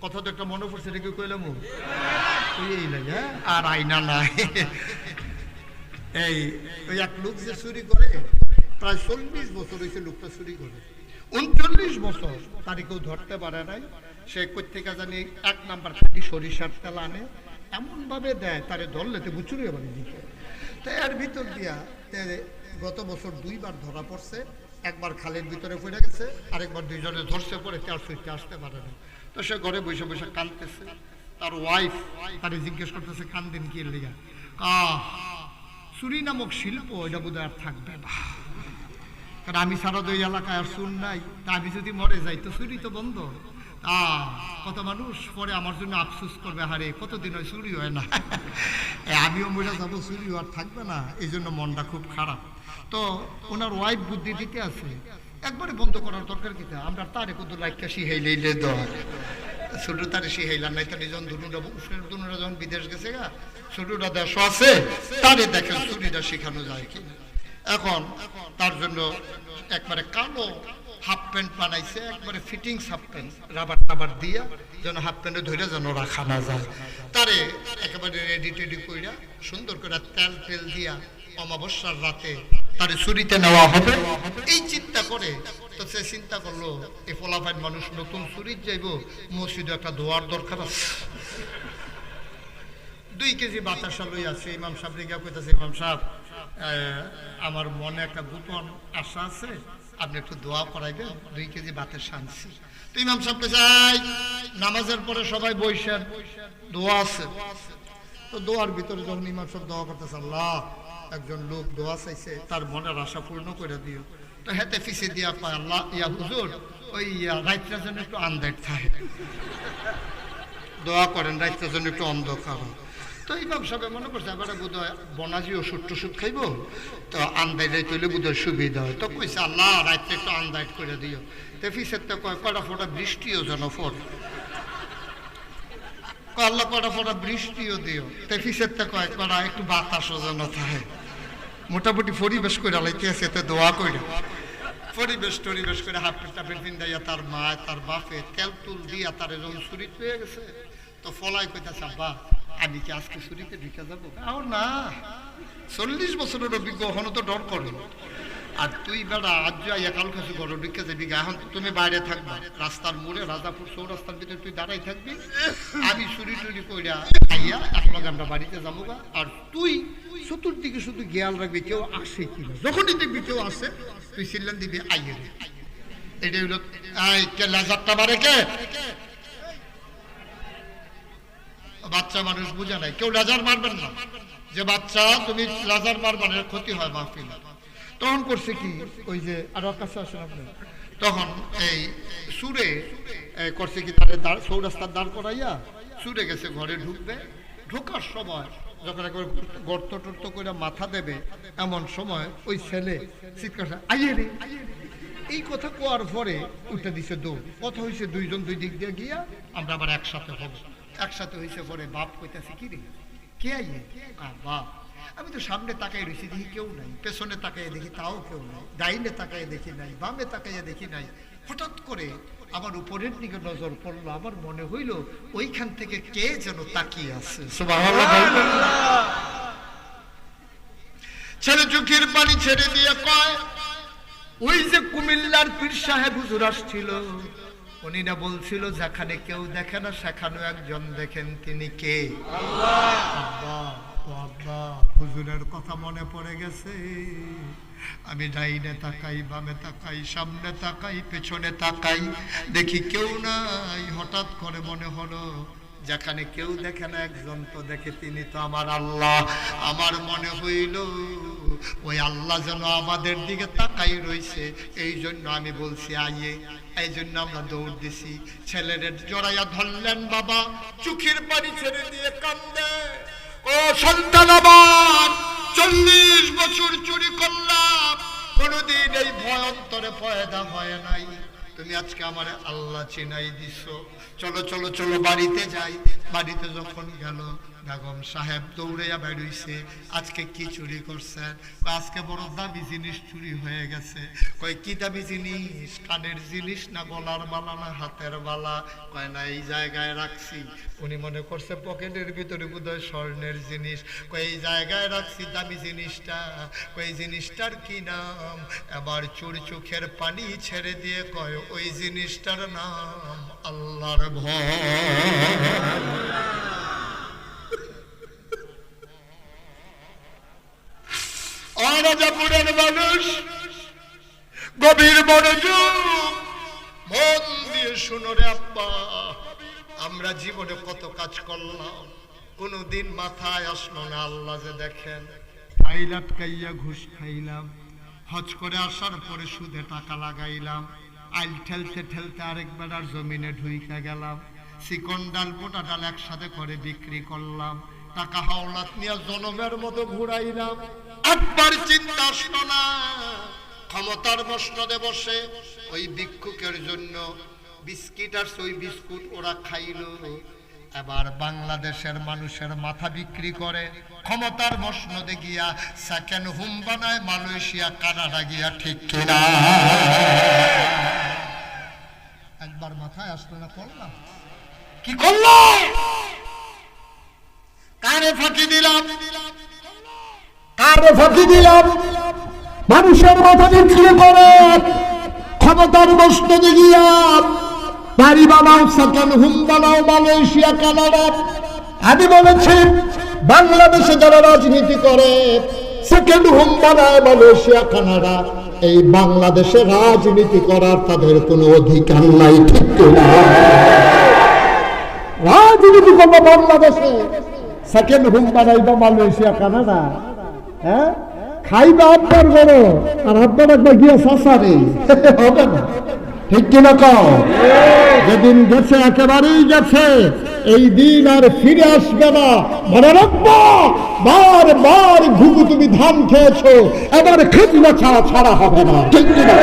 কথা তো একটা মনে পড়ছে, এটা কি কইলাম? এই নাই, হ্যাঁ, আর আয়না নাই। এই ওই এক লোক যে চুরি করে, প্রায় 40 বছর হয়েছে লোকটা চুরি করে। 39 বছর তারে কেউ ধরতে পারে নাই। সে কোথেকে জানি 1 নাম্বার খাঁটি সরিষার তেল আনে, এমন ভাবে দেয় তারে ধরলে তো বুচুরি হবে দিকে। তো এর ভিতর দিয়া গত বছর 2 বার ধরা পড়ছে। একবার খালের ভিতরে পড়ে গেছে, আরেকবার 2 জনে ধরছে, পরে তেল সুইতে আসতে পারে না। তো সে ঘরে বসে বসে কাঁদতেছে। তার ওয়াইফ তারে জিজ্ঞেস করতেছে, কান্দেন কি লিগা? চুরি নামক শিল্প এটা বোধ আর থাকবে না, কারণ আমি সারা দুই এলাকায় আর শুন নাই। তা আমি যদি মরে যাই তো চুরি তো বন্ধ। কত মানুষ পরে আমার জন্য আফসোস করবে, হারে কতদিন হয় চুরি হয় না। আমিও মরে যাবো, চুরি আর থাকবে না, এই জন্য মনটা খুব খারাপ। তো ওনার ওয়াইফ বুদ্ধি দিতে আছে, একবারে বন্ধ করার দরকার কিনা, আমরা তারে কত লাইকা শিহাইলে দেওয়া ছোটো তারে শিহাইলাম নাই। তার যখন দুনুরা যখন বিদেশ গেছে গা, ছোটটা দেশ আছে, তারে দেখেন চুরিটা শেখানো যায় কিনা। এখন তার জন্য একবারে কালো হাফ প্যান্ট বানাইছে, একবারে ফিটিংস হাফ প্যান্ট, রাবার টাবার দিয়া যেন হাফ প্যান্টে ধরে যেন রাখা না যায়। তারে একেবারে রেডি টেডি কইরা সুন্দর করে তেল তেল দিয়া অমাবস্যার রাতে তারে চুরিতে নেওয়া হবে, এই চিন্তা করে। তো সে চিন্তা করলো, এই ফলাফাইন মানুষ নতুন চুরির যাইব, মসজিদে একটা দোয়ার দরকার আছে। 2 কেজি বাতাসা লই আছে। ইমাম সাহেব রেগা কইতাছে, ইমাম সাহেব আমার মনে একটা গোপন আশা আছে, আপনি একটু দোয়া করাইবেন, 2 কেজি বাতাসা আনছি। তো ইমাম সাহেব কইছে, নামাজের পরে সবাই বইসেন, দোয়া আছে। তো দোয়ার ভিতরে যখন ইমাম সাহেব দোয়া করতেছে, আল্লাহ একজন লোক দোয়া চাইছে, তার মনের আশা পূর্ণ করে দিও। তো হেতে ফিসে দিয়া পায়, আল্লাহ ইয়া হুজুর ওই রাইতটা যেন একটু আন্দাজ থাকে, দোয়া করেন রাইতটা যেন একটু অন্ধকার। তো ইমাম সাহেব মনে করছে এবারে বোধ হয় বনাজি ওষুধ টষুধ খাইব, তো আন্দাজে তৈলে বোধ হয় সুবিধা হয়। তো কইছে, আল্লাহ রাইতে একটু আন্দাজ করে দিও। তো ফিসের তো কয়টা ফোটা বৃষ্টিও যেন ফোট, আল্লাহ কয়টা ফোটা বৃষ্টিও দিও। তো ফিসের তো কয়টা একটু বাতাসও যেন থাকে। মোটামুটি পরিবেশ করে লাইতে আছে, তো দোয়া করে পরিবেশ টরিবেশ করে হাফ টাফের পিন্দাইয়া তার মা তার বাপে তেল তুল দিয়া তার যখন চুরি পেয়ে গেছে, তো ফলাই কইতাছে, আব্বা আমি কি আজকে চুরিতে ঢুকে যাবো? না, 40 বছরের অভিজ্ঞ, এখনো তো ডর করে। আর তুই বেড়া আজ যাইয়া কাল কাছে ঘরে ঢুকে যাবি, এখন তুমি বাইরে থাকবা, রাস্তার মোড়ে রাজাপুর চৌরাস্তার ভিতরে তুই দাঁড়াই থাকবি, আমি চুরি টুরি কইরা আইয়া একলগে আমরা বাড়িতে যাবো গা। আর তুই চতুর্দিকে শুধু খেয়াল রাখবি কেউ আসে কিনা, যখনই দেখবি কেউ আসে তুই সিল্লান দিবি, আইয়ে রে। এটা হইল কে লেজারটা বাড়ে, কে বাচ্চা মানুষ বুঝে নাই, কেউ লেজার মারবেন না, যে বাচ্চা তুমি লেজার মারবেন, ক্ষতি হয় মাহফিল। তখন করছে কি, ওই যে আরো কাছে আসেন আপনি, তখন এই সুরে করছে কি, তাদের চৌরাস্তার দাঁড় করাইয়া সুরে গেছে ঘরে ঢুকবে। ঢোকার সময় যখন একবার গর্ত টর্ত করে মাথা দেবে, এমন সময় ওই ছেলে চিৎকার, আইয়ে রে। এই কথা কোয়ার পরে উঠে দিছে দৌড়। কথা হয়েছে 2 জন 2 দিক দিয়ে গিয়া আমরা আবার একসাথে হবো। একসাথে হয়েছে পরে বাপ কইতাছে, কি রে কে আইয়ে? বাপ, আমি তো সামনে তাকাই রয়েছি, দেখি কেউ নাই, পেছনে তাকাই দেখি তাও কেউ নাই, ডাইনে তাকাই দেখি নাই, বামে তাকাইয়া দেখি নাই। হঠাৎ করে আমার উপরের দিকে নজর পড়লো, আমার মনে হইল ওইখান থেকে কে যেন তাকিয়ে আছে। ছেলে চোখের পানি ছেড়ে দিয়ে কয়, ওই যে কুমিল্লার পীর সাহেব হুজুর আসছিল, উনি না বলছিল যেখানে কেউ দেখে না সেখানে একজন দেখেন, তিনি কে? আল্লাহ। হুজুরের কথা মনে পড়ে গেছে। আমি ডাইনে তাকাই, বামে তাকাই, সামনে তাকাই, পেছনে তাকাই, দেখি কেউ নাই। হঠাৎ করে মনে হলো যেখানে কেউ দেখে না একজন তো দেখে, তিনি তো আমার আল্লাহ। আমার মনে হইল ওই আল্লাহ যেন আমাদের দিকে তাকাই রইছে, এই জন্য আমি বলছি আইয়ে। এই জন্য আমরা দৌড় দিছি। ছেলেদের জড়াইয়া ধরলেন বাবা, চোখের পানি ছেড়ে দিয়ে কান্দে, ও সন্তান আমার 40 বছর চুরি করলাম, কোনদিন এই ভয় অন্তরে পয়দা হয় নাই, তুমি আজকে আমার আল্লাহ চিনাই দিছো। চলো চলো চলো বাড়িতে যাই। বাড়িতে যখন গেল, বেগম সাহেব দৌড়াইয়া বেরোইছে, আজকে কি চুরি করছেন? আজকে বড় দামি জিনিস চুরি হয়ে গেছে। কয় কি দামি জিনিস? কানের জিনিস না গলার বালা না হাতের বালা? কয় না, এই জায়গায় রাখছি। উনি মনে করছে পকেটের ভিতরে বোধহয় স্বর্ণের জিনিস। কয় এই জায়গায় রাখছি দামি জিনিসটা। কয় এই জিনিসটার কি নাম? এবার চোর চোখের পানি ছেড়ে দিয়ে কয় ওই জিনিসটার নাম আল্লাহর ভয়। রাজাপুরের মানুষ গভীর মনোযোগ মন দিয়ে শুনো রে আব্বা, আমরা জীবনে কত কাজ করলাম, কোনদিন মাথায় আসলো না আল্লাহ যে দেখেন। ফাইল আটকাইয়া ঘুষ খাইলাম, হজ করে আসার পরে সুদে টাকা লাগাইলাম, আইল ঠেলতে ঠেলতে আরেকবার আর জমিনে ঢুইকা গেলাম, চিকন ডাল মোটা ডাল একসাথে করে বিক্রি করলাম, টাকা হাওলাত নিয়ে জনমের মতো ঘুরাইলাম। একবার চিন্তা আসলো না ক্ষমতার মসনদে বসে ওই ভিক্ষুকের জন্য বিস্কিট আর ওই বিস্কুট ওরা খাইলো। এবার বাংলাদেশের মানুষের মাথা বিক্রি করে ক্ষমতার মসনদে গিয়া সেকেন্ড হোম বানায় মালয়েশিয়া কানাডা গিয়া, ঠিক কিনা? একবার মাথায় আসলো না? করলাম কি? করলাম কারে ফাঁকি দিলাম? কারে ফাঁকি দিলাম? মানুষের মাথা বিক্রি করে ক্ষমতার মসনদে গিয়া বাড়ি বানাও, সেকেন্ড হোম বানাও মালয়েশিয়া কানাডা। আমি বলেছি বাংলাদেশে যারা রাজনীতি করে সেকেন্ড হোম বানায় মালয়েশিয়া কানাডা, এই বাংলাদেশে রাজনীতি করার তাদের কোনো অধিকার নাই, ঠিক না? রাজনীতি করবো বাংলাদেশে, সেকেন্ড হোম বানাইবা মালয়েশিয়া কানাডা, হ্যাঁ? খাইবা আব্বার বড় আর আব্বার একবার গিয়ে শাসারে হবে না, ঠিক কিনা? কও যেদিন গেছে একেবারেই গেছে, এই দিন আর ফিরে আসবে না। মনে রাখবো, বার বার ঘুঘু তুমি ধান খেয়েছো, এবার খেজুরা ছাড়া ছাড়া হবে না, ঠিক কিনা?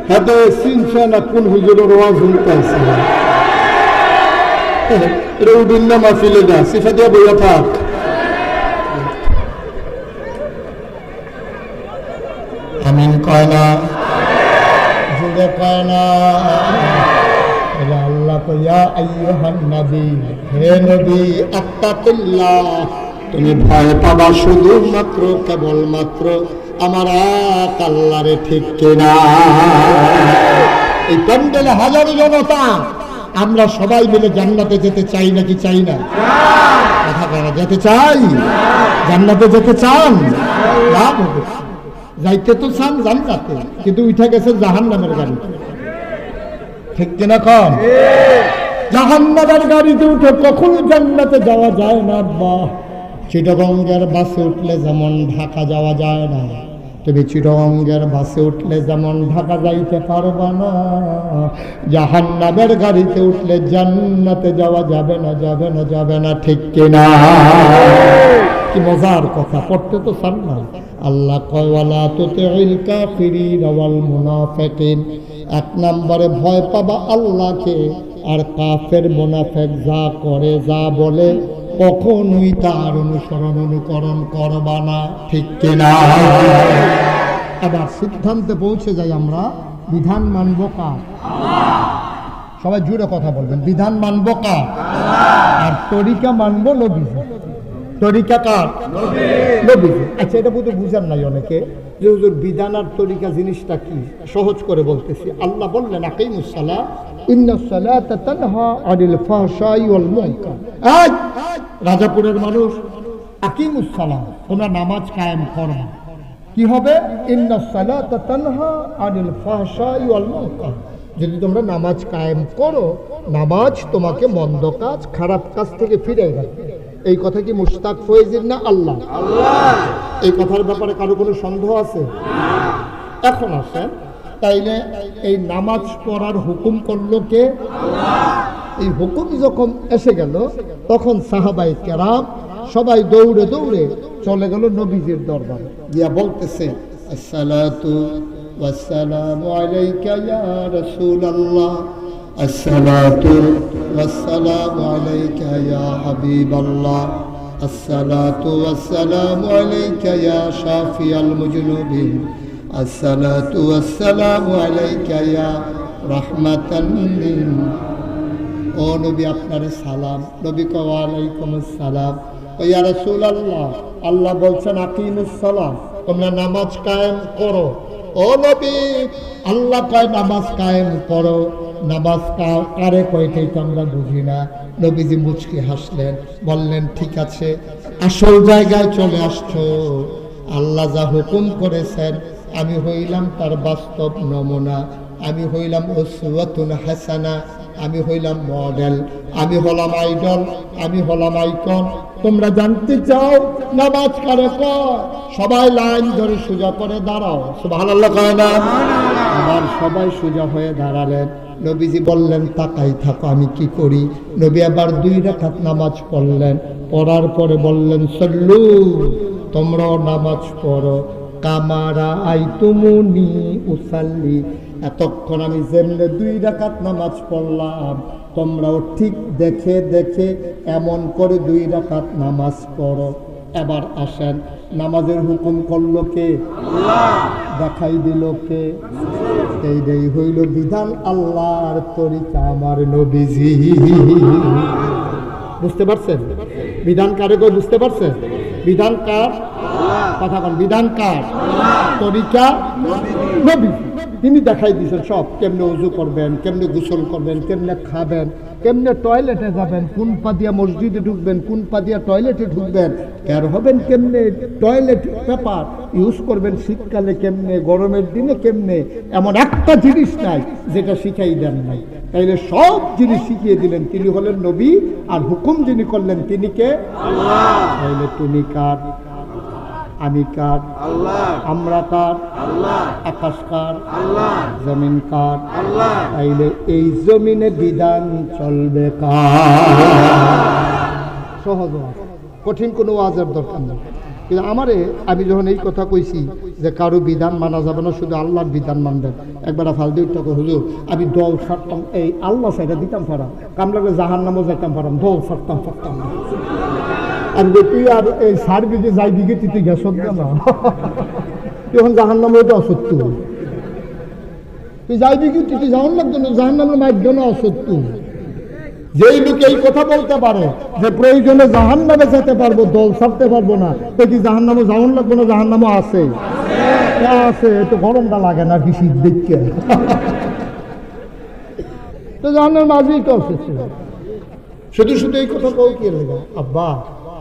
হয়তো চিনছে না কোন হুজুরের ওয়াজ শুনতে আছে। এটা উদিন না মাহফিলে না, সিফা দিয়ে বইয়া থাক। আমিন কয় না? জুড়ে কয় না? আল্লাহ কইয়া আইয়ুহান নবী, হে নবী আত্তাকিল্লাহ, তুমি ভয় পাবা শুধুমাত্র কেবলমাত্র আমার এক আল্লাহরে, ঠিক কিনা? এই প্যান্ডেলে হাজারো জনতা, আমরা সবাই মিলে জান্নাতে যেতে চাই নাকি চাই না? কথা বলা, যেতে চাই? জান্নাতে যেতে চান? যাইতে তো চান জান্নাতে, কিন্তু উঠে গেছে জাহান্নামের গাড়ি, ঠিক কিনা? কম জাহান্নামের গাড়িতে উঠে কখনো জান্নাতে যাওয়া যায় না। আব্বা, চিটাগঙ্গের বাসে উঠলে যেমন ঢাকা যাওয়া যায় না, তুমি চিটাগঙ্গের বাসে উঠলে যেমন ঢাকা যাইতে পারবা না, জাহান্নামের গাড়িতে উঠলে জান্নাতে যাওয়া যাবে না, যাবে না, যাবে না, ঠিক কিনা? কি মজার কথা, পড়তে তো চান না। আল্লাহ কয় ওয়ালা তুতিল কাফিরিন ওয়াল মুনাফিকিন, এক নম্বরে ভয় পাবা আল্লাহকে, আর কাফের মুনাফিক যা করে যা বলে কখনোই তার অনুসরণ অনুকরণ করবা না, ঠিক কিনা? এবার সিদ্ধান্তে পৌঁছে যাই আমরা, বিধান মানব কার? সবাই জুড়ে কথা বলবেন, বিধান মানব কার? আর তরিকা মানব নবীজি। তরিকা কার? নবীজি। আচ্ছা, এটা বোধহয় বুঝেন নাই অনেকে যে হুজুর বিধান আর তরিকা জিনিসটা কি। সহজ করে বলতেছি, আল্লাহ বললেন আকিমুস সালাহ ইন্নাস সালাতা তানহা আনিল ফাহশাই ওয়াল মুনকার। আজ রাজাপুরের মানুষ, আকিমুস সালাহ, তোমরা নামাজ কায়েম করো। কি হবে? ইন্নাস সালাতা তানহা আনিল ফাহশাই ওয়াল মুনকার। যদি তোমরা নামাজ কায়েম করো, নামাজ তোমাকে মন্দ কাজ খারাপ কাজ থেকে ফিরিয়ে রাখবে। এই কথা কি মুশতাক ফয়েজির না আল্লাহ? এই কথার ব্যাপারে কারো কোনো সন্দেহ আছে? এখন আসেন, তাইলে এই নামাজ পড়ার হুকুম করলো কে? এই হুকুম যখন এসে গেল, তখন সাহাবায়ে কেরাম সবাই দৌড়ে দৌড়ে চলে গেল নবীজির দরবারে, গিয়া বলতেছে আসসালাতু ওয়াসসালামু আলাইকা ইয়া রাসূলুল্লাহ, আসসালাতু ওয়াসসালামু আলাইকা ইয়া হাবিবাল্লাহ, আসসালাতু ওয়াসসালামু আলাইকা ইয়া শাফিয়াল মুজনুবিন, আসসালাতু ওয়াসসালামু আলাইকা ইয়া রাহমাতান লিল। ও নবী আপনার সালাম। নবী কয় ওয়া আলাইকুমুস সালাম। ও ইয়া রাসূলুল্লাহ, আল্লাহ বলছেন আকিমুস সালাম, তোমরা নামাজ কায়েম করো। ও নবী, আল্লাহ কয় নামাজ কায়েম করো, নামাজ কারে কয়টাই তো আমরা বুঝি না। নবীজি মুচকি হাসলেন, বললেন ঠিক আছে, আসল জায়গায় চলে আসছো। আল্লাহ যা হুকুম করেছেন আমি হইলাম তার বাস্তব নমুনা, আমি হইলাম উসওয়াতুন হাসানা, আমি হইলাম মডেল, আমি হলাম আইডল, আমি হলাম আইকন। তোমরা জানতে চাও নামাজ কারে কয়? সবাই লাইন ধরে সোজা করে দাঁড়াও, সুবহানাল্লাহ কয় না? আবার সবাই সোজা হয়ে দাঁড়ালেন। নবীজি বললেন তাকাই থাকো আমি কি করি। নবী আবার 2 রাকাত নামাজ পড়লেন, পড়ার পরে বললেন সল্লু, তোমরাও নামাজ পড়ো কামারা আইতুমুনি উসাল্লি, এতক্ষণ আমি যেমনে 2 রাকাত নামাজ পড়লাম তোমরাও ঠিক দেখে দেখে এমন করে 2 রাকাত নামাজ পড়ো। এবার আসেন, নামাজের হুকুম করলো কে? আল্লাহ। দেখাই দিল কে? এইটাই হইল বিধান আল্লাহর তরিকা আমার নবীজি। বুঝতে পারছেন বিধান কারে কই? বুঝতে পারছেন বিধান কার? কথা বল, বিধান কার? তরিকা নবী। তিনি দেখাই দিয়েছেন সব, কেমনে ওযু করবেন, কেমনে গোসল করবেন, কেমনে খাবেন, কেমনে টয়লেটে যাবেন, কোন পা দিয়া মসজিদে ঢুকবেন, কোন পা দিয়া টয়লেটে ঢুকবেন, বের হবেন কেমনে, টয়লেট পেপার ইউজ করবেন শীতকালে কেমনে, গরমের দিনে কেমনে, এমন একটা জিনিস নাই যেটা শিখাই দেন নাই। তাইলে সব জিনিস শিখিয়ে দিলেন, তিনি হলেন নবী। আর হুকুম যিনি করলেন তিনি কে? আল্লাহ। তাইলে তুমি কার? আমি কার? আল্লাহ। আমরা কার? আল্লাহ। আকাশ কার? আল্লাহ। জমিন কার? আল্লাহ। তাইলে এই জমিনে বিধান চলবে কার? সহজ, কঠিন কোনো ওয়াজের দরকার নেই। কিন্তু আমি যখন এই কথা কইছি যে কারো বিধান মানা যাবে না, শুধু আল্লাহর বিধান মানবেন, একবার ফালতু টাকা হুজুর আমি দল ছাড়তাম, এই আল্লাহ সাইডা দিতাম ফারাম, কাম লাগলে জাহান নামও যাইতাম ফারাম, দল ছাড়তাম ফারতাম না। আর তুই আর এই সার বিঘে যাই দিকে তুই গেছ না, তখন জাহান নামে ওটা অসত্য। তুই যাই দিকে তুই জাহান লাগতো না, জাহান নামের মাধ্যম না অসত্য। যেই লোক এই কথা বলতে পারে যে প্রয়োজনে জাহান নামে যেতে পারবো, দল ছাড়তে পারবো না, তো কি জাহান নামে যাওয়ান লাগবো না? জাহান নামও আছে, আছে, একটু গরমটা লাগে না কি শীত দেখছে, তো জাহান নামের মাঝেই তো আছে। শুধু শুধু এই কথা কই কে লেগা? আব্বা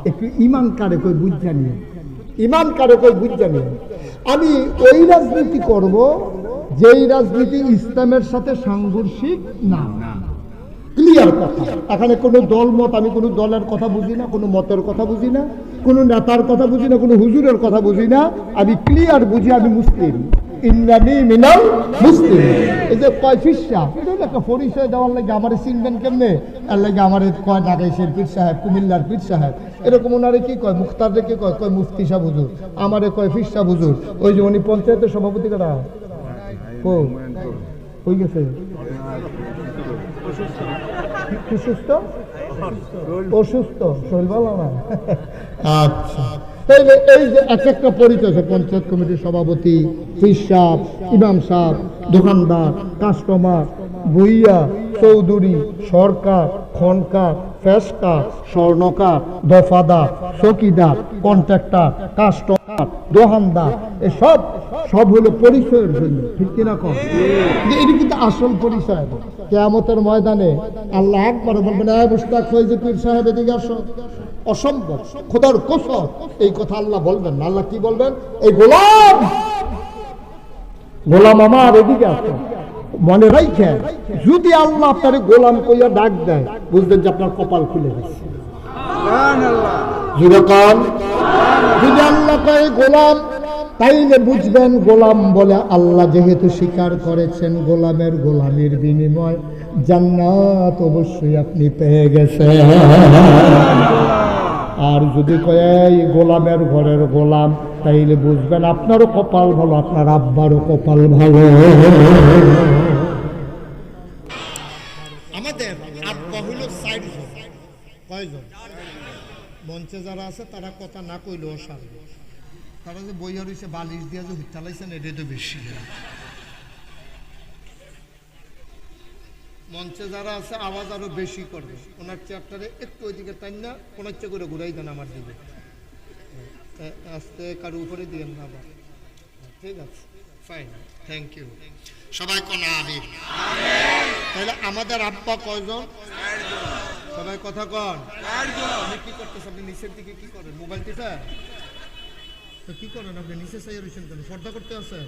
একটু ইমান কারে কই বুঝ জানিয়ে, ইমান কারে কই বুঝ জানিয়ে। আমি ওই রাজনীতি করব যেই রাজনীতি ইসলামের সাথে সাংঘর্ষিক না। ক্লিয়ার কথা। এখানে কোনো দল মত, আমি কোনো দলের কথা বুঝি না, কোনো মতের কথা বুঝি না, কোনো নেতার কথা বুঝি না, কোনো হুজুরের কথা বুঝি না। আমি ক্লিয়ার বুঝি আমি মুসলিম, ইন্নানি মিনাল মুসলিম। এই যে কয় ফিসা, এটা একটা পরিচয় দেওয়ার লাগে আমার চিনবেন কেমনে? এর লাগে আমার কয় ঢাকাইশের পীর সাহেব, কুমিল্লার পীর সাহেব, এরকম ওনারে কি কয়? মুখতারে কি কয়? কয় মুফতি সাহেব হুজুর, আমারে কয় ফিসা হুজুর। ওই যে উনি পঞ্চায়েতের সভাপতি কারা হয়ে গেছে, সুস্থ অসুস্থ শরীর ভালো না। আচ্ছা, তাইলে এই যে এক একটা পরিচয়, পঞ্চায়েত কমিটির সভাপতি, পীর সাহেব, ইমাম সাহেব, দোকানদার, কাস্টমার, ভুইয়া, চৌধুরী, সরকার, খনকার, ফেসকার, স্বর্ণকার, দফাদার, চকিদার, কন্ট্রাক্টর, কাস্টমার, দোকানদার, এসব সব হলো পরিচয়ের জন্য, ঠিক কিনা কম? এটি কিন্তু আসল পরিচয়। কিয়ামতের ময়দানে আল্লাহ একবার বলবেন, মুশতাক ফয়জি পীর সাহেব এদিকে আসো। অসম্ভব, খোদার কসম এই কথা আল্লাহ বলবেন না। আল্লাহ কি বলবেন? এই গোলাম, গোলাম আমার এদিকে আসো। মনে রাখেন, যদি আল্লাহ আপনার গোলাম কইয়া ডাক দেয়, বুঝবেন যে আপনার কপাল খুলে গেছে। যদি আল্লাহ কয় গোলাম, তাইলে বুঝবেন গোলাম বলে আল্লাহ যেহেতু স্বীকার করেছেন, গোলামের গোলামির বিনিময় জান্নাত অবশ্যই আপনি পেয়ে গেছেন। আর যদি কয় এই গোলামের ঘরের গোলাম, তাইলে বুঝবেন আপনারও কপাল ভালো, আপনার আব্বারও কপাল ভালো। আমাদের আব্বা হইল 4 জন। কয়জন? মঞ্চে যারা আছে তারা কথা না কইলেও সারবে। তারা যে বইয়া রয়েছে বালিশ দিয়ে যে চালাইছেন এটাই তো বেশি। মঞ্চে যারা আছে আওয়াজ আরো বেশি করবে। ওনার চেয়ারটারে একটু ওইদিকে টাইম না ওনার চেয়ে করে ঘুরাই দেন আমার দিকে, আস্তে কারো উপরে দিয়েন না আবার। ঠিক আছে, ফাইন, থ্যাংক ইউ। সবাই কোন আমিন। তাহলে আমাদের আব্বা কয়জন? সবাই কথা কন। আপনি কি করতেছেন? আপনি নিচের দিকে কি করেন? মোবাইল টিপা তো কি করেন? আপনি নিচে চাইয়া রয়েছেন কেন? পর্দা করতে আছে?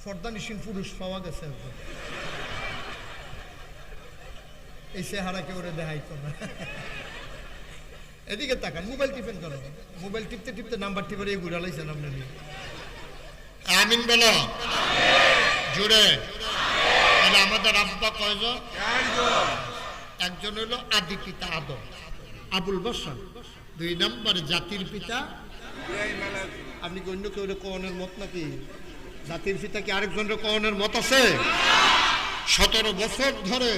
পর্দা নিশীন পুরুষ পাওয়া গেছে। এই চেহারা কেউ দেখাইতো না। এদিকে তাকান, মোবাইল টিপেন কেন? মোবাইল টিপতে টিপতে নাম্বার টিপে ঘুরে লাইছেন আপনার। আমিন বলো জোরে। তাহলে আমাদের আব্বা কয়জন? একজন হলো আদি পিতা আদম, আবুল বশর। 2 নম্বরে জাতির পিতা। আপনি কি অন্য কেউ কওনের মত নাকি? জাতির পিতা কি আরেকজনের কওনের মত আছে? 17 বছর ধরে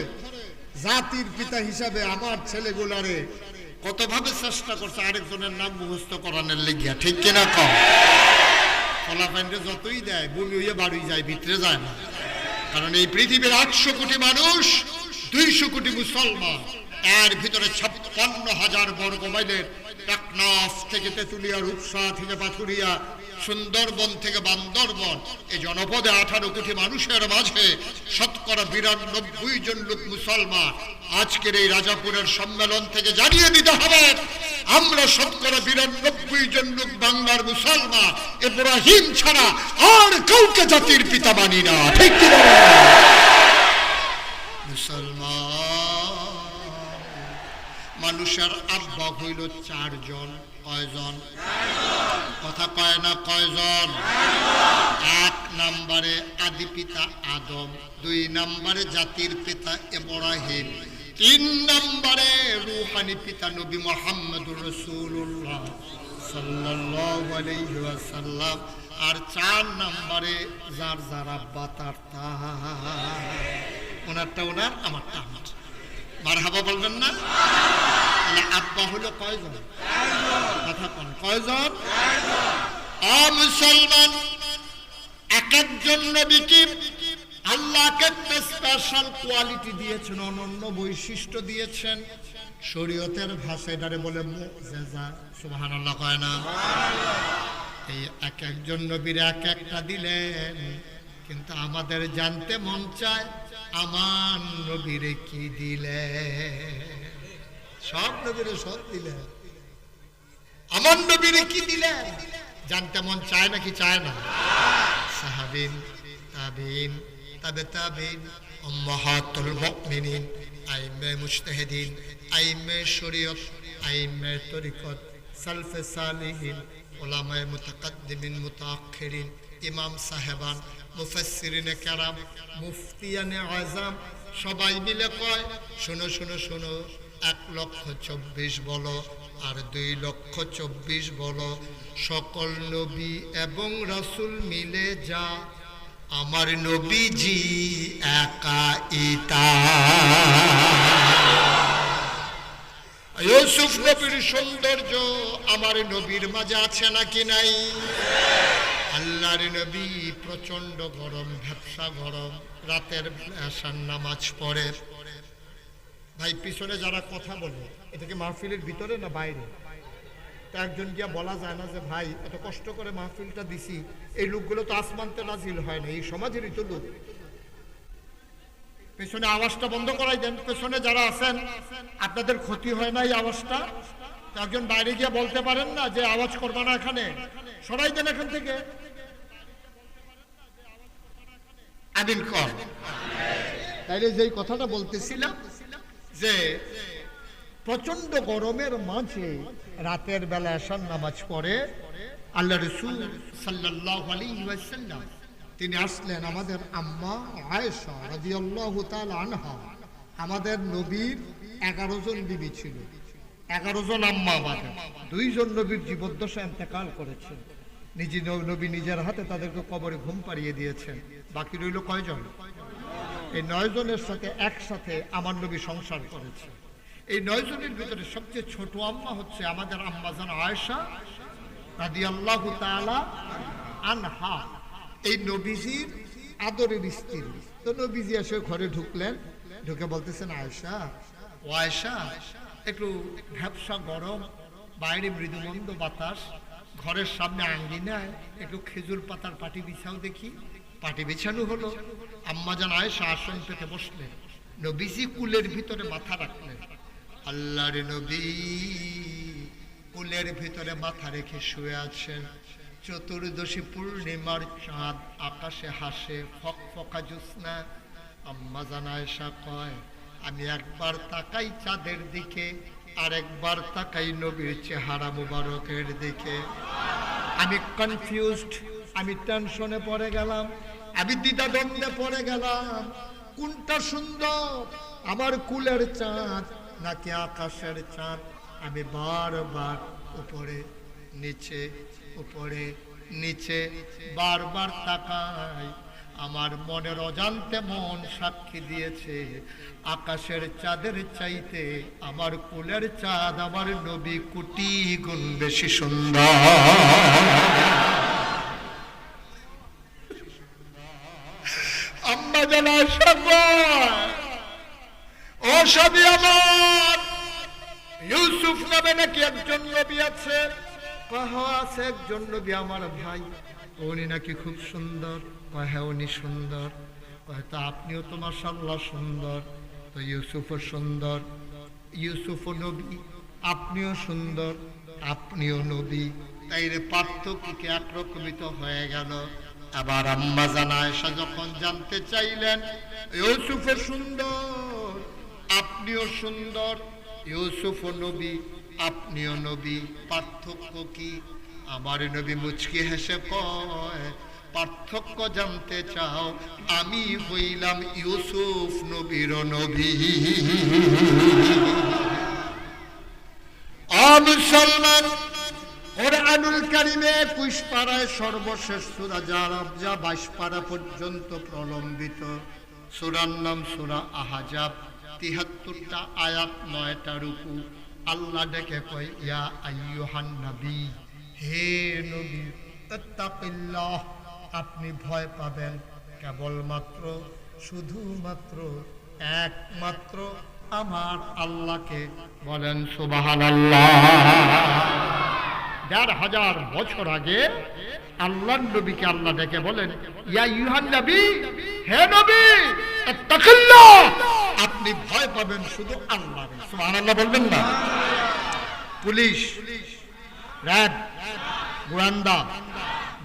জাতির পিতা হিসাবে আমার ছেলেগুলারে কতভাবে চেষ্টা করছে আরেকজনের নাম মুখস্থ করানোর লেগিয়া। ঠিক কিনা কম? ফলাফাইন্ডে যতই দেয় বমি হইয়া বাড়ি যায়, ভিতরে যায় না। কারণ এই পৃথিবীর 800 কোটি মানুষ, 200 কোটি মুসলমান, এর ভিতরে 56,000 বর্গ মাইলের টেকনাফ থেকে তেঁতুলিয়া, রূপসা থেকে পাথুরিয়া, সুন্দরবন থেকে বান্দরবন, এই জনপদে 18 কোটি মানুষের মাঝে শতকরা 92 জন লোক মুসলমান। আজকের এই রাজাপুরের সম্মেলন থেকে জানিয়ে দিতে হবে আমরা শতকরা 92 জন লোক বাংলার মুসলমান। ইব্রাহিম ছাড়া আর কাউকে জাতির পিতা মানি না। ঠিক কি না? মুসলমান মানুষের আব্বা হইল 4 জন। কয়জন? কথা কয় না কয়জন? 1 নম্বরে আদি পিতা আদম, 2 নম্বরে জাতির পিতা ইব্রাহিম, 3 নম্বরে রূহানি পিতা নবী মুহাম্মদুর রাসূলুল্লাহ সাল্লাল্লাহু আলাইহি ওয়াসাল্লাম, আর 4 নম্বরে যার যার আব্বা তার ওনারটা ওনার, আমারটা আমার। মারহাবা বলবেন না? তাহলে আব্বা হলো কয়জন? কথা কোন কয়জন? মুসলমান, এক একজন নবীকে আল্লাহকে স্পেশাল কোয়ালিটি দিয়েছেন, অনন্য বৈশিষ্ট্য দিয়েছেন। শরীয়তের ভাষায় এটারে বলে মুআজিজা। সুবহানাল্লাহ কয় না? এই এক একজন নবীর এক একটা দিলেন, কিন্তু আমাদের জানতে মন চায় আমার নবীরে কি দিলে। সব নবীরে সব দিলেন, আমার নবীরে কি দিলেন জানতে মন চায় নাকি চায় না? সাহাবীন, তাবিঈন, তাবে তাবিঈন, উম্মাহাতুল মুমিনিন, আইম্মে মুজতাহিদিন, আইম্মে শরীয়ত, আইম্মে তরিকত, সালফে সালিহিন, উলামায়ে মুতাকাদ্দিমিন মুতাআখিরিন, ইমাম সাহেবান, মুফাসসিরিনে কেরাম, মুফতিয়ানে আযম, সবাই মিলে কয় শোনো শোনো শোনো, 1,24,000 বলো আর 2,24,000 বলো। সকল নবী এবং রাসূল মিলে যা আমার নবীজি একা ইতা। ইউসুফ নবীর সৌন্দর্য আমার নবীর মাঝে আছে নাকি নাই? আল্লাহর নবী প্রচন্ড গরম, ভ্যাপসা গরম, রাতের আশার নামাজ পড়ে। ভাই পিছনে যারা কথা বলে এটা কি মাহফিলের ভিতরে না বাইরে? তো একজন গিয়া বলা যায় না যে ভাই এত কষ্ট করে মাহফিলটা দিছি, এই লোকগুলো তো আসমানতে নাজিল হয় না, এই সমাজেরই তো লোক। পেছনে আওয়াজটা বন্ধ করাই দেন। পেছনে যারা আছেন আপনাদের ক্ষতি হয় না এই আওয়াজটা? একজন বাইরে গিয়ে বলতে পারেন না যে আওয়াজ করবা না, এখানে সরাই দেন এখান থেকে। আমিন কর। তাইলে যেই কথাটা বলতেছিলাম যে প্রচন্ড গরমের মাঝে রাতের বেলা এশার নামাজ পড়ে আল্লাহ রাসূল সাল্লাল্লাহু আলাইহি ওয়াসাল্লাম তিনি আসলেন। আমাদের আম্মা আয়েশা রাদিয়াল্লাহু তাআলা আনহা, আমাদের নবীর 11 জন বিবি ছিল। 11 জন আম্মা বাদে 2 জন নবীর জীবদ্দশা ইন্তেকাল করেছে। নবী নিজের হাতে তাদেরকে কবরে ঘুম পাড়িয়ে দিয়েছেন। বাকি রইল কয়জন? এই 9 জনের সাথে একসাথে আমার নবী সংসার করেছে। এই 9 জনের ভিতরে সবচেয়ে ছোট আম্মা হচ্ছে আমাদের আম্মা জান আয়েশা রাদিয়াল্লাহু তাআলা আনহা। এই নবীজির আদরের স্ত্রী। তো নবীজি এসে ঘরে ঢুকলেন, ঢুকে বলতেছেন, আয়েশা, ও আয়েশা, একটু ভ্যাপসা গরম, বাইরে মৃদুমন্দ বাতাস, ঘরের সামনে আঙ্গিনায় একটু খেজুর পাতার পাটি বিছাও দেখি। পাটি বিছানো হলো। আম্মা জান আয়েশা আসন পেতে বসলেন। নবীজি কুলের ভিতরে মাথা রাখলেন। আল্লাহর নবী কুলের ভিতরে মাথা রেখে শুয়ে আছেন। চতুর্দশী পূর্ণিমার চাঁদ আকাশে হাসে, ফকফকা জ্যোৎস্না। আম্মা জান আয়েশা কয়, আমি একবার তাকাই চাঁদের দিকে, আর একবার তাকাই নবীর চেহারা মুবারকের দিকে। আমি কনফিউজড, আমি টেনশনে পড়ে গেলাম, আমি দ্বিধাদ্বন্দ্বে পড়ে গেলাম। কোনটা সুন্দর, আমার কুলের চাঁদ নাকি আকাশের চাঁদ? আমি বারবার উপরে নিচে, উপরে নিচে বারবার তাকাই। আমার মনের অজান্তে মন সাক্ষী দিয়েছে, আকাশের চাঁদের চাইতে আমার কুলের চাঁদ আমার নবী কোটি গুণ বেশি সুন্দর। আম্মা জানা ও সবই আমার, ইউসুফ নামে নাকি একজন নবী আছে। আছে একজন নবী আমার ভাই, উনি নাকি খুব সুন্দর। হ্যাঁ উনি সুন্দর। হয়তো আপনিও তো মাশাআল্লাহ সুন্দর। তো ইউসুফও সুন্দর, ইউসুফও নবী, আপনিও সুন্দর, আপনিও নবী। তাই রে পার্থক্য কি একরকমিত হয়ে গেল। আবার আম্মা জান আয়েশা যখন জানতে চাইলেন, ইউসুফও সুন্দর, আপনিও সুন্দর, ইউসুফও নবী, আপনিও নবী, পার্থক্য কি? আমার নবী মুচকি হেসে কয়, পার্থক্য জানতে চাও? আমি হইলাম ইউসুফ নবীর নবী। মুসলমান, কোরআনুল কারীমে 21 পারায় সর্বশেষ সূরা যা 22 পারা পর্যন্ত প্রলম্বিত সূরার নাম সূরা আহজাব। 73টা আয়াত, 9টা রুকু। আল্লাহ ডেকে কয়, ইয়া আইয়ুহান নবী, হে নবী, ইত্তাকিল্লাহ, আপনি ভয় পাবেন কেবলমাত্র, শুধুমাত্র, একমাত্র আমার আল্লাহকে। বলেন সুবহানাল্লাহ। ১,৫০০ বছর আগে আল্লাহর নবীকে আল্লাহ ডেকে বলেন, ইয়া আইয়ুহান নবী, হে নবী, ইত্তাকিল্লাহ, আপনি ভয় পাবেন শুধু আল্লাহকে। সুবহানাল্লাহ বলবেন না? পুলিশ, র্যাব, গোয়েন্দা,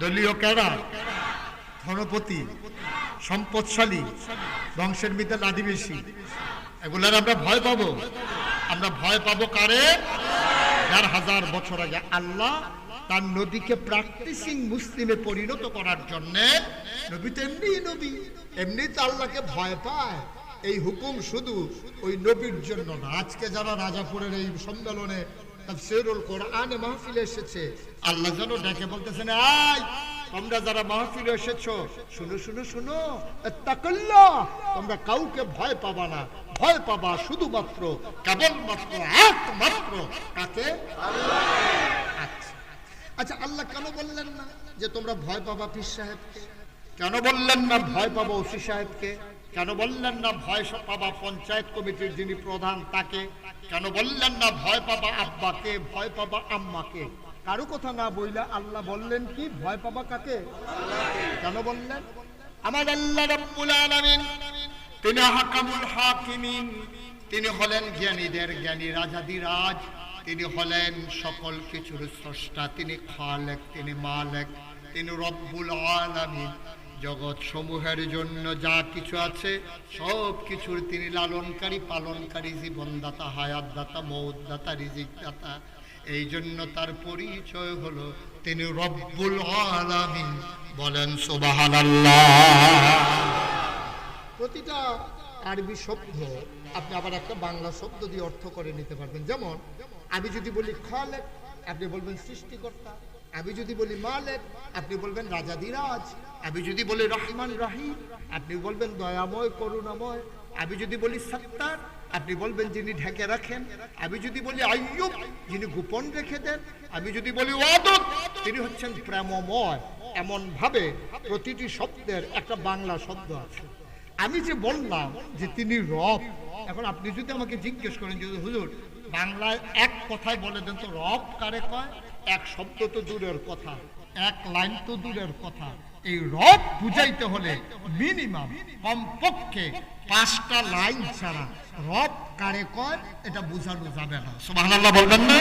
দলীয় ক্যাডার, ধনপতি, সম্পদশালী, বংশের ভিতরে আদিবাসী, এগুলার আমরা ভয় পাবো। আমরা ভয় পাবো কারে? ১,৫০০ বছর আগে আল্লাহ তার নবীকে প্র্যাকটিসিং মুসলিমে পরিণত করার জন্য, নবী তো এমনি নবী, এমনি তো আল্লাহকে ভয় পায়। এই হুকুম শুধু ওই নবীর জন্য না। আজকে যারা রাজাপুরের এই সম্মেলনে তাফসীরুল কোরআনে মাহফিলে এসেছে, আল্লাহ যেন ডেকে বলতেছেন, আয় তোমরা যারা মাহফিলে এসেছো, শুনো শুনো শুনো, ইত্তাকিল্লাহ, তোমরা কাউকে ভয় পাবা না, ভয় পাবা শুধুমাত্র, কেবলমাত্র, একমাত্র কাকে? আল্লাহ। আচ্ছা, আল্লাহ কেন বললেন না যে তোমরা ভয় পাবা পীর সাহেবকে? কেন বললেন না ভয় পাবা ওসি সাহেবকে? কেন বললেন না ভয় পাবা পঞ্চায়েত কমিটির যিনি প্রধান তাকে? কেন বললেন না ভয় পাবা আব্বাকে, ভয় পাবা আম্মাকে? কারো কথা না বইলা আল্লাহ বললেন কি? ভয় পাবা কাকে? কেন বললেন? আমার আল্লাহ রাব্বুল আলামিন, তিনি হাকামুল হাকিমিন, তিনি হলেন জ্ঞানীদের জ্ঞানী, রাজাদিরাজ, তিনি হলেন সকল কিছুর স্রষ্টা, তিনি খালেক, তিনি মালেক, তিনি রব্বুল আলামিন। জগৎ সমূহের জন্য যা কিছু আছে সব কিছুর তিনি লালনকারী, পালনকারী, জীবনদাতা, হায়াতদাতা, মৌতদাতা, রিজিকদাতা। এই জন্য তার পরিচয় হলো তিনি রব্বুল আলামিন। বলেন সুবহানাল্লাহ। প্রতিটা আরবি শব্দ আপনি আবার একটা বাংলা শব্দ দিয়ে অর্থ করে নিতে পারবেন। যেমন আমি যদি বলি খালেক, আপনি বলবেন সৃষ্টিকর্তা। আমি যদি বলি মালিক, আপনি বলবেন রাজাধিরাজ। আমি যদি বলি রহমান রহিম, আপনি বলবেন দয়াময় করুণাময়। আমি যদি বলি সত্তার, আপনি বলবেন যিনি ঢেকে রাখেন। আমি যদি বলি আইয়ুব, যিনি গোপন রেখে দেন। আমি যদি বলি ওয়াদুদ, তিনি হচ্ছেন প্রেমময়। এমন ভাবে প্রতিটি শব্দের একটা বাংলা শব্দ আছে। আমি যে বললাম যে তিনি রব, এখন আপনি যদি আমাকে জিজ্ঞেস করেন যে হুজুর বাংলায় এক কথায় বলে দেন তো রব কারে কয়, এক শব্দ তো দূরের কথা, এক লাইন তো দূরের কথা, এই রব বুঝাইতে হলে মিনিমাম কমপক্ষে 5টা লাইন ছাড়া রব কারে কয় এটা বোঝানো যাবে না। সুবহানাল্লাহ বলবেন না?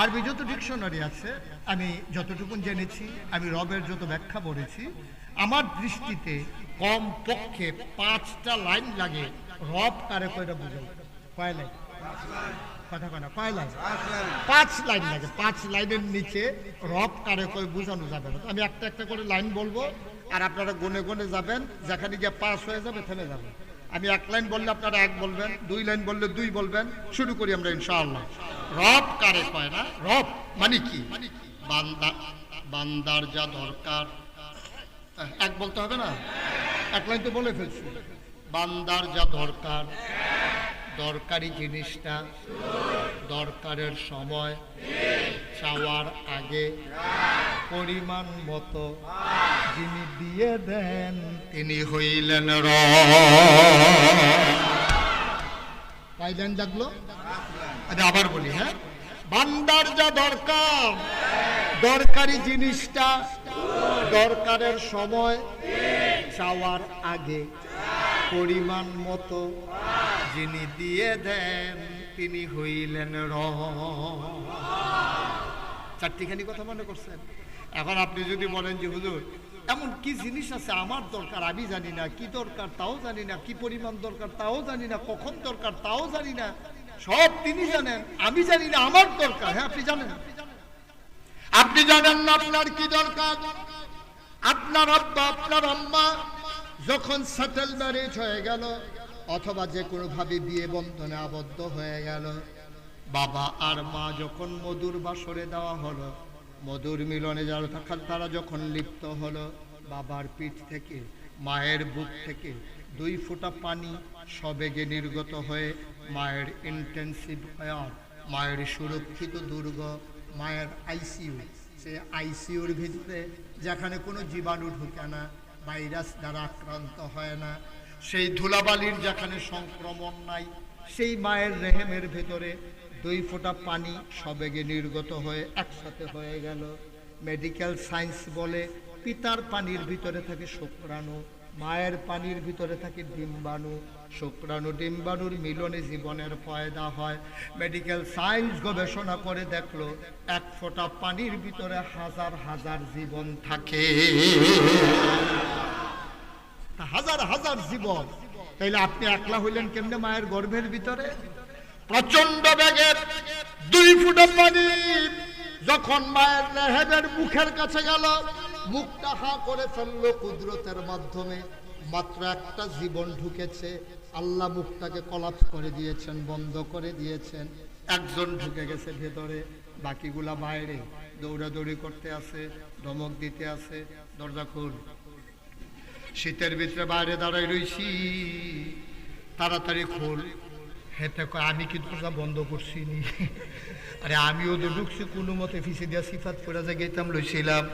আরবি যত ডিকশনারি আছে, আমি যতটুকু জেনেছি, আমি রবের যত ব্যাখ্যা পড়েছি, আমার দৃষ্টিতে কমপক্ষে 5টা লাইন লাগে রব কারে কয় এটা বুঝাইতে। কয় লাইন? কথা কয় না, কয় লাইন? 5 লাইন লাগে। 5 লাইনের নিচে রব কারে কয় বোঝানো যাবে না। আমি একটা একটা করে লাইন বলবো, আর আপনারা গনে গনে যাবেন, যেখানে গিয়ে পাস হয়ে যাবে থেমে যাবে। আমি 1 লাইন বললে আপনারা 1 বলবেন, 2 লাইন বললে 2 বলবেন। শুরু করি আমরা ইনশাআল্লাহ। রব কারে কয় না, রব মানে কি? বান্দা, বান্দার যা দরকার। 1 বলতে হবে না? 1 লাইন তো বলে ফেলছি। বান্দার যা দরকার, দরকারি জিনিসটা দরকারের সময়, চাওয়ার আগে পরিমাণ মতো যিনি দিয়ে দেন তিনি হইলেন রব। কয় লাইন লাগলো? আবার বলি, হ্যাঁ, বান্দার যা দরকার, দরকারি জিনিসটা দরকারের সময়, চাওয়ার আগে পরিমাণ মতো যিনি দিয়ে দেন তিনি হইলেন রব। 4টিখানি কথা মনে করছেন? এখন আপনি যদি বলেন যে হুজুর এমন কি জিনিস আছে আমার দরকার আমি জানি না, কি দরকার তাও জানি না, কি পরিমাণ দরকার তাও জানি না, কখন দরকার তাও জানি না, সব তিনি জানেন, আমি জানি না আমার দরকার। হ্যাঁ, আপনি জানেন। আপনি জানেন না আপনার কি দরকার। আপনার আব্বা, আপনার আম্মা যখন সেটেল ম্যারেজ হয়ে গেল, অথবা যে কোনো ভাবে বিয়ে বন্ধনে আবদ্ধ হয়ে গেল, বাবা আর মা যখন মধুর বাসরে দেওয়া হলো, মধুর মিলনে যারা থাকার তারা যখন লিপ্ত হলো, বাবার পিঠ থেকে, মায়ের বুক থেকে 2 ফোঁটা পানি সবেগে নির্গত হয়ে মায়ের ইন্টেন্সিভ কেয়ার, মায়ের সুরক্ষিত দুর্গ, মায়ের আইসিইউ, সে আইসিইউর ভিতরে যেখানে কোনো জীবাণু ঢুকে না, ভাইরাস দ্বারা আক্রান্ত হয় না, সেই ধুলাবালির যেখানে সংক্রমণ নাই, সেই মায়ের রেহেমের ভেতরে 2 ফোঁটা পানি সবেগে নির্গত হয়ে একসাথে হয়ে গেল। মেডিকেল সায়েন্স বলে পিতার পানির ভিতরে থাকে শুক্রাণু, মায়ের পানির ভিতরে থাকে ডিম্বাণু, শুক্রাণু ডিম্বাণুর মিলনে জীবনের পয়দা হয়। মেডিকেল সায়েন্স গবেষণা করে দেখলো 1 ফোঁটা পানির ভিতরে হাজার হাজার জীবন থাকে, হাজার হাজার জীবন। তাইলে আপনি একলা হইলেন কেমনে মায়ের গর্ভের ভিতরে? প্রচন্ড বেগে 2 ফোঁটা পানি যখন মায়ের রেহেমের মুখের কাছে গেল, মুখটা হা করে ফেললো কুদরতের মাধ্যমে, মাত্র একটা জীবন ঢুকেছে, আল্লাহ মুখটাকে কলাপস করে দিয়েছেন, বন্ধ করে দিয়েছেন। একজন ঢুকে গেছে ভেতরে, বাকিগুলা বাইরে দৌড়াদৌড়ি করতে আছে, ধমক দিতে আছে, দরজা খুল। শীতের ভিতরে বাইরে দাঁড়াই রইছি, তাড়াতাড়ি খোল। হেতে কয় আমি কি দরজা বন্ধ করছি নি? আরে আমিও তো ঢুকছি কোনো মতে, ফিসে দিয়া সিফাত করে যে গেতাম লইছিলাম,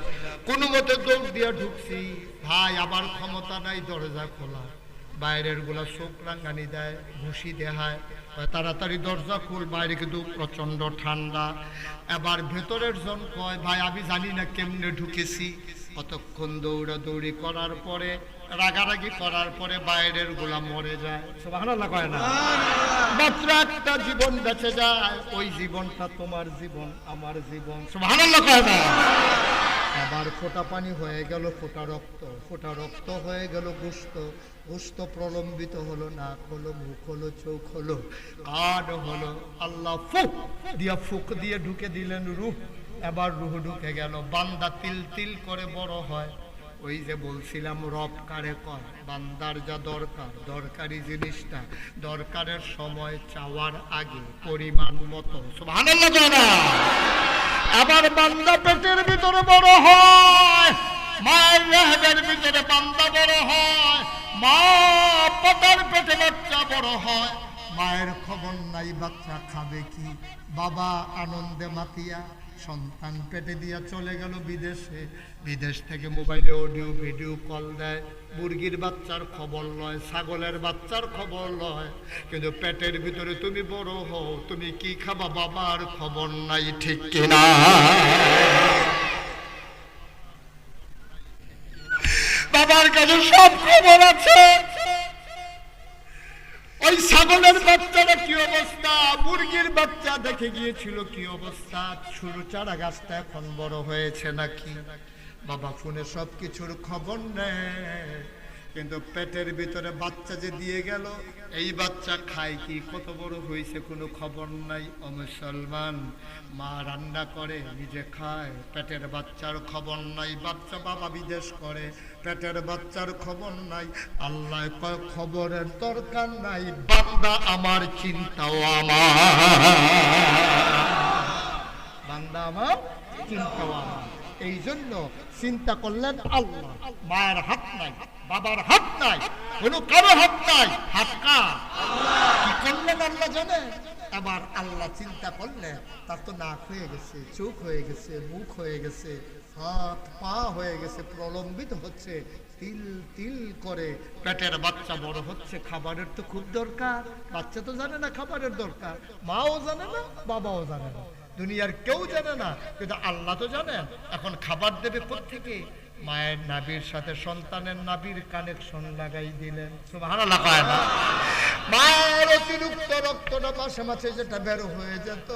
কোনো মতে দৌড় দিয়া ঢুকছি। ভাই আবার ক্ষমতা নাই দরজা খোলা, বাইরের গুলা চোখ রাঙ্গানি দেয়, ঘুষি দেখায়, তাড়াতাড়ি দরজা খুল, বাইরে কিন্তু প্রচন্ড ঠান্ডা। এবার ভেতরের জন কয় ভাই আমি জানি না কেমনে ঢুকেছি। কতক্ষণ দৌড়াদৌড়ি করার পরে, রাগারাগি করার পরে বাইরের গুলা মরে যায়। সুবহানাল্লাহ কয় না? মাত্র একটা জীবন বেঁচে যায়, ওই জীবনটা তোমার জীবন, আমার জীবন। সুবহানাল্লাহ কয় না? আবার ফোঁটা পানি হয়ে গেল ফোঁটা রক্ত, ফোঁটা রক্ত হয়ে গেল গোস্ত, গোস্ত প্রলম্বিত হলো, নাক হলো, মুখ হলো, চোখ হলো, কান হলো। আল্লাহ ফুক দিয়ে ঢুকে দিলেন রূহ। এবার রূহ ঢুকে গেল, বান্দা তিল তিল করে বড় হয়। ওই যে বলছিলাম রব কারে কয়, বান্দার যা দরকার, দরকারি জিনিসটা দরকারের সময় চাওয়ার আগে পরিমাণ মতো, সুবহানাল্লাহ জানা। আবার বান্দা পেটের ভিতরে বড় হয়, মায়ের রেহেমের ভিতরে বান্দা বড় হয়, মা পাতার পেটে বাচ্চা বড় হয়, মায়ের খবর নাই বাচ্চা খাবে কি। বাবা আনন্দে মাতিয়া সন্তান পেটে দিয়া চলে গেল বিদেশে, বিদেশ থেকে মোবাইলে অডিও ভিডিও কল দেয়, মুরগির বাচ্চার খবর লয়, ছাগলের বাচ্চার খবর লয়, কিন্তু পেটের ভিতরে তুমি বড় হও, তুমি কি খাবা বাবার খবর নাই, ঠিক কিনা? বাবার কাছে সব খবর আছে। ওই ছাগলের বাচ্চাটা কি অবস্থা, মুরগির বাচ্চা দেখে গিয়েছিল কি অবস্থা, ছোট চারা গাছটা এখন বড় হয়েছে নাকি, বাবা ফোনে সব কিছুর খবর নেয়, কিন্তু পেটের ভিতরে বাচ্চা যে দিয়ে গেল, এই বাচ্চা খায় কি, কত বড় হয়েছে কোনো খবর নাই। ও মুসলমান, মা রান্না করে নিজে খায়, পেটের বাচ্চার খবর নাই, বাচ্চা বাবা বিদেশ করে, পেটের বাচ্চার খবর নাই। আল্লাহ কয় খবরের দরকার নাই, বান্দা আমার চিন্তাও আমার, বান্দা আমার চিন্তাও আমার। এই জন্য চিন্তা করলেন আল্লাহ, মায়ের হাত নাই, বাবার হাত নাই, কোনো কারো হাত নাই, হাত কার? কি করলেন আল্লাহ জানে। এবার আল্লাহ চিন্তা করলেন, তার তো নাক হয়ে গেছে, চোখ হয়ে গেছে, মুখ হয়ে গেছে, হাত পা হয়ে গেছে, প্রলম্বিত হচ্ছে, তিল তিল করে পেটের বাচ্চা বড় হচ্ছে, খাবারের তো খুব দরকার। বাচ্চা তো জানে না খাবারের দরকার, মাও জানে না, বাবাও জানে না, দুনিয়ার কেউ জানে না, কিন্তু আল্লাহ তো জানেন। এখন খাবার দেবে কোত্থেকে? মায়ের নাভির সাথে সন্তানের নাভির কানেকশন লাগাই দিলেন, সুবহানাল্লাহ কয় না? মায়ের অতিরিক্ত রক্তটা মাসে মাসে যেটা বের হয়ে যেত,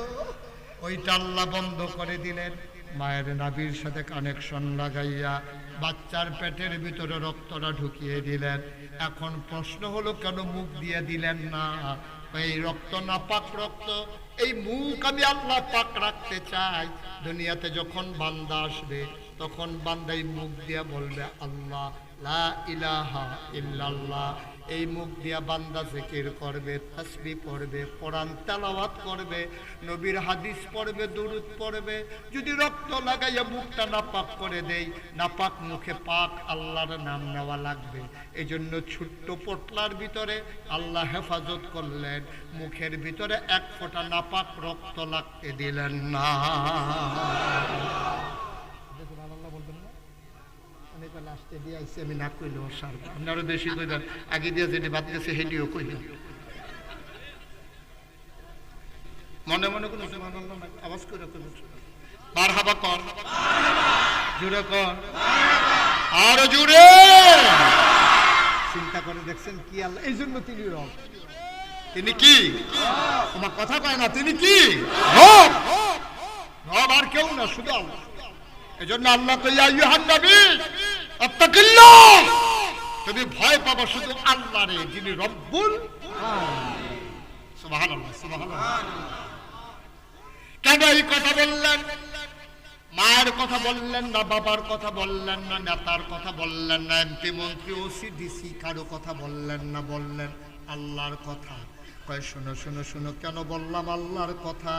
ওইটা আল্লাহ বন্ধ করে দিলেন। মায়ের নাভির সাথে কানেকশন লাগাইয়া বাচ্চার পেটের ভিতরে রক্তটা ঢুকিয়ে দিলেন। এখন প্রশ্ন হলো, কেন মুখ দিয়ে দিলেন না? এই রক্ত নাপাক রক্ত, এই মুখ আমি আল্লাহ পাক রাখতে চাই। দুনিয়াতে যখন বান্দা আসবে, তখন বান্দাই মুখ দিয়া বলবে আল্লাহ লা ইলাহা ইল্লাল্লাহ। এই মুখ দিয়া বান্দা জিকির করবে, তাসবিহ পড়বে, কোরআন তেলাওয়াত করবে, নবীর হাদিস পড়বে, দুরূদ পড়বে। যদি রক্ত লাগাইয়া মুখটা নাপাক করে দেই, নাপাক মুখে পাক আল্লাহর নাম নেওয়া লাগবে। এই জন্য ছোট্ট পোটলার ভিতরে আল্লাহ হেফাজত করলেন, মুখের ভিতরে এক ফোঁটা নাপাক রক্ত লাগতে দিলেন না। আমি না কইলেও সারব, আপনারও বেশি কইবেন, আগে দিয়ে যেটি বাদ গেছে সেটিও কইবেন। মনে মনে কোনো আওয়াজ করে মারহাবা কর, জোরে কর, আরো জোরে। চিন্তা করে দেখছেন কি আল্লাহ, এই জন্য তিনি রব। তিনি কি? তোমার কথা কয় না, তিনি কি? রব। রব আর কেউ না, শুধু আল্লাহ। এই জন্য আল্লাহ কইয়া আইয়ুহান নবী আত্তাকিল্লাহ, তুমি ভয় পাবো শুধু আল্লাহরে, যিনি রব্বুল আলামিন। সুবহানাল্লাহ, সুবহানাল্লাহ। কেন এই কথা বললেন? মায়ের কথা বললেন না, বাবার কথা বললেন না, নেতার কথা বললেন না, এমপি মন্ত্রী ওসি ডিসি কারো কথা বললেন না, বললেন আল্লাহর কথা। কয় শোনো শোনো শোনো, কেন বললাম আল্লাহর কথা?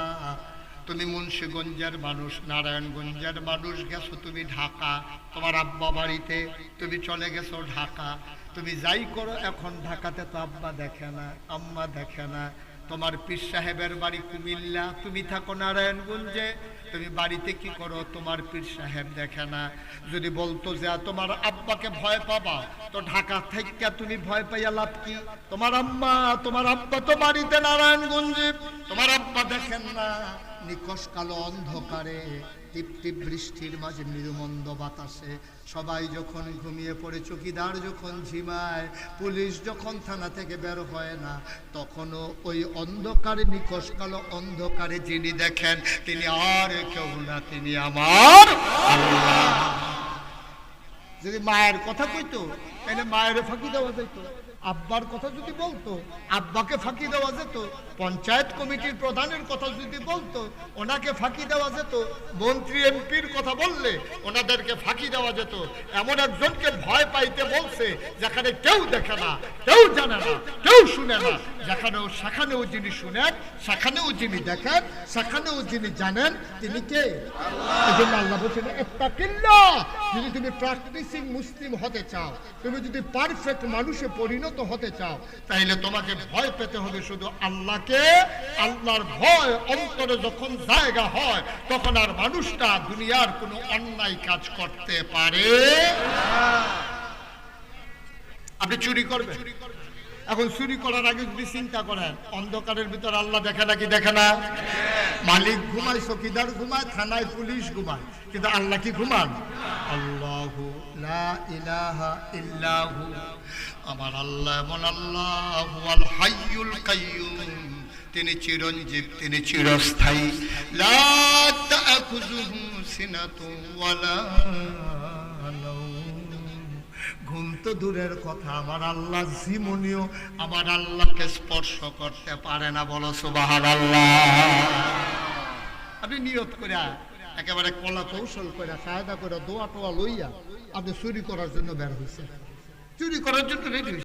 তুমি মুন্সিগঞ্জের মানুষ, নারায়ণগঞ্জের মানুষ, গেছো তুমি ঢাকা, তোমার আব্বা বাড়িতে, তুমি চলে গেছো ঢাকা। তুমি যাই করো, এখন ঢাকাতে তো আব্বা দেখে না, আম্মা দেখে না। তোমার পীর সাহেবের বাড়ি কুমিল্লা, তুমি থাকো নারায়ণগঞ্জে, তুমি বাড়িতে কি করো, তোমার পীর সাহেব দেখে না। যদি বলতো যে তোমার আব্বাকে ভয় পাবা, তো ঢাকা থেকে তুমি ভয় পাইয়া লাভ কি? তোমার আম্মা তোমার আব্বা তো বাড়িতে নারায়ণগঞ্জে, তোমার আব্বা দেখেন না। নিকশ কালো অন্ধকারে, টিপ টিপ বৃষ্টির মাঝে নির্মন্দ বাতাসে সবাই যখন ঘুমিয়ে পড়ে, চৌকিদার যখন ঝিমায়, পুলিশ যখন থানা থেকে বের হয় না, তখনও ওই অন্ধকারে, নিকশ কালো অন্ধকারে যিনি দেখেন, তিনি আর কেউ না, তিনি আমার আল্লাহ। যদি মায়ের কথা কইতো, তাহলে মায়ের ফাঁকি দেওয়া যাইতো। আব্বার কথা যদি বলতো আব্বাকে ফাঁকি দেওয়া যেত, পঞ্চায়েত কমিটির প্রধানের কথা যদি বলতো ওনাকে ফাঁকি দেওয়া যেত, মন্ত্রী এমপির কথা বললে ওনাদেরকে ফাঁকি দেওয়া যেত। এমন একজনকে ভয় পাইতে বলছে যেখানে কেউ দেখে না, কেউ জানে না, কেউ শুনে না, সেখানেও যিনি শুনেন, সেখানেও যিনি দেখেন, সেখানেও যিনি জানেন, তিনি কে? এই জন্য আল্লাহ বলছেন ইত্তাকিল্লাহ। যদি তুমি প্র্যাকটিসিং মুসলিম হতে চাও, তুমি যদি পারফেক্ট মানুষে পরিণত হতে চাও, তাহলে তোমাকে ভয় পেতে হবে শুধু আল্লাহকে। আল্লাহর ভয় অন্তরে যখন জায়গা হয় তখন আর মানুষটা দুনিয়ার কোনো অন্যায় কাজ করতে পারে। আপনি চুরি করবেন, এখন চুরি করার আগে যদি চিন্তা করেন অন্ধকারের ভিতর আল্লাহ দেখে নাকি দেখে না? মালিক ঘুমায়, চকিদার ঘুমায়, থানায় পুলিশ ঘুমায়, কিন্তু আল্লাহ কি ঘুমান? আল্লাহু লা ইলাহা ইল্লাহু, আমার আল্লাহ এমন আল্লাহ, হুয়াল হাইয়ুল কাইয়্যুম, তিনি চিরঞ্জীব, তিনি চিরস্থায়ী। লা তা'খুযুহু সিনাতুন ওয়ালা নাওম, ঘুম তো দূরের কথা, আমার আল্লাহ জীবনীয় আমার আল্লাহকে স্পর্শ করতে পারে না। বলো সুবহানাল্লাহ। আপনি নিয়ত করে একেবারে কলা কৌশল করে কায়দা করে দোয়া টোয়া লইয়া আপনি চুরি করার জন্য বের হয়েছে, চুরি করার জন্য রেডি হয়েছে।